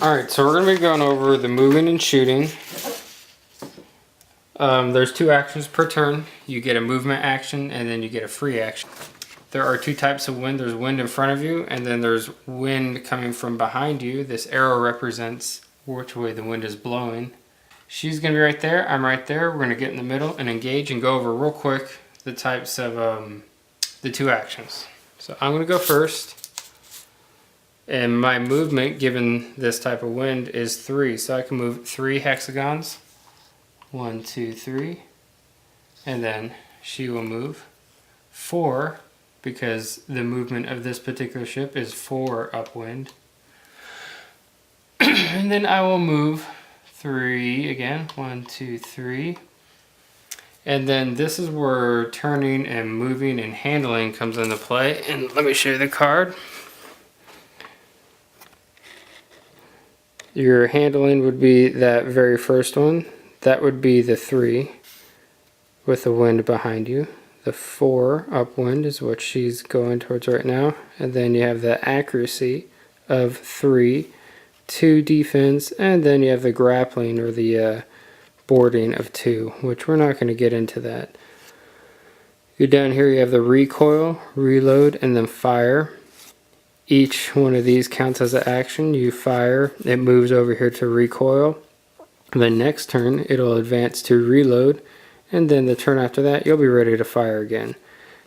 Alright, so we're going to be going over the moving and shooting. There's 2 actions per turn. You get a movement action and then you get a free action. There are 2 types of wind. There's wind in front of you and then there's wind coming from behind you. This arrow represents which way the wind is blowing. She's going to be right there. I'm right there. We're going to get in the middle and engage and go over real quick the types of the 2 actions. So I'm going to go first. And my movement, given this type of wind, is 3. So I can move 3 hexagons. 1, 2, 3. And then she will move 4, because the movement of this particular ship is 4 upwind. And then I will move 3 again. 1, 2, 3. And then this is where turning and moving and handling comes into play. And let me show you the card. Your handling would be that very first one. That would be the 3 with the wind behind you. The 4 upwind is what she's going towards right now. And then you have the accuracy of 3, 2 defense, and then you have the grappling or the boarding of 2, which we're not going to get into that. You're down here, you have the recoil, reload, and then fire. Each one of these counts as an action. You fire, it moves over here to recoil. The next turn, it'll advance to reload, and then the turn after that, you'll be ready to fire again.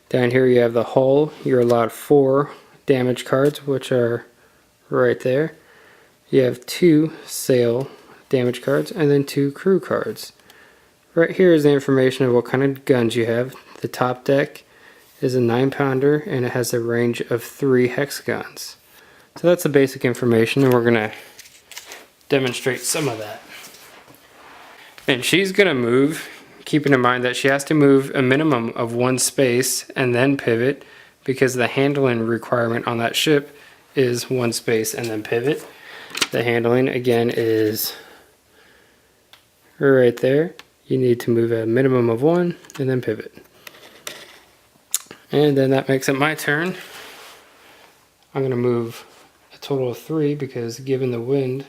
Down here you have the hull. You're allowed 4 damage cards, which are right there. You have 2 sail damage cards, and then 2 crew cards. Right here is the information of what kind of guns you have. The top deck is a 9-pounder and it has a range of 3 hexagons. So that's the basic information, and we're going to demonstrate some of that. And she's going to move, keeping in mind that she has to move a minimum of 1 space and then pivot, because the handling requirement on that ship is 1 space and then pivot. The handling again is right there. You need to move a minimum of 1 and then pivot. And then that makes it my turn. I'm going to move a total of 3, because given the wind,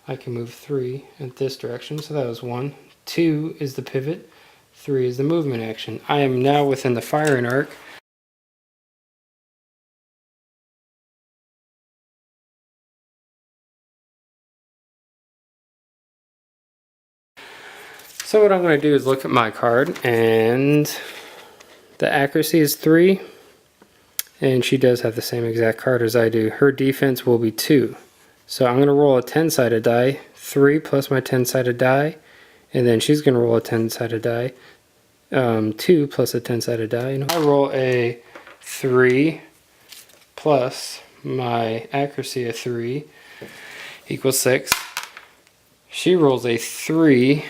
I can move 3 in this direction. So that was 1. 2 is the pivot. 3 is the movement action. I am now within the firing arc. So what I'm going to do is look at my card, and the accuracy is 3, and she does have the same exact card as I do. Her defense will be 2. So I'm going to roll a 10-sided die, 3 plus my 10-sided die, and then she's going to roll a 10-sided die, 2 plus a 10-sided die. I roll a 3 plus my accuracy of 3 equals 6. She rolls a 3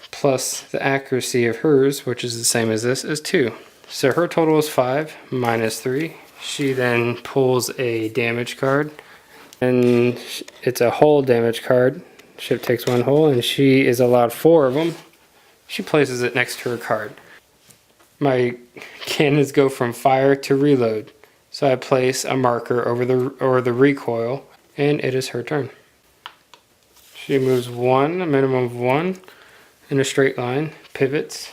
plus the accuracy of hers, which is the same as this, is 2. So her total is 5 minus 3. She then pulls a damage card, and it's a hull damage card. Ship takes 1 hull, and she is allowed 4 of them. She places it next to her card. My cannons go from fire to reload. So I place a marker over the recoil, and it is her turn. She moves 1, a minimum of 1, in a straight line, pivots.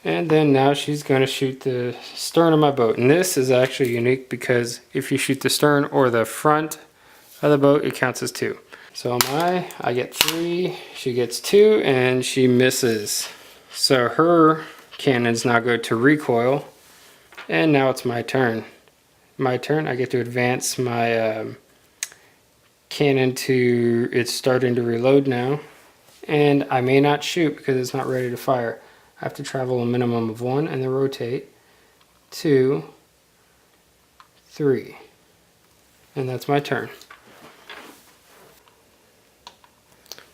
And then now she's going to shoot the stern of my boat. And this is actually unique, because if you shoot the stern or the front of the boat, it counts as 2. So I get 3, she gets 2, and she misses. So her cannons now go to recoil, and now it's my turn. My turn, I get to advance my cannon to, it's starting to reload now. And I may not shoot because it's not ready to fire. I have to travel a minimum of 1 and then rotate. 2, 3. And that's my turn.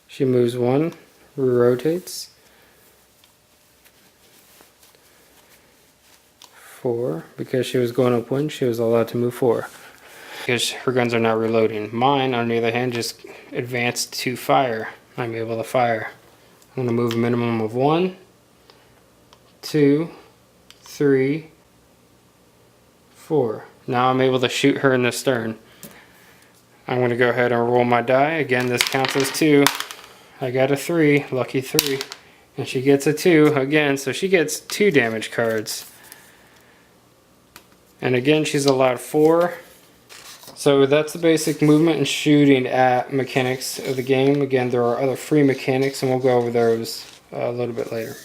She moves 1, rotates. 4, because she was going upwind, she was allowed to move 4. Because her guns are not reloading. Mine, on the other hand, just advanced to fire. I'm able to fire. I'm going to move a minimum of 1, 2, 3, 4. Now I'm able to shoot her in the stern. I'm going to go ahead and roll my die. Again, this counts as 2. I got a 3, lucky 3. And she gets a 2 again, so she gets 2 damage cards. And again, she's allowed 4. So that's the basic movement and shooting at mechanics of the game. Again, there are other free mechanics, and we'll go over those a little bit later.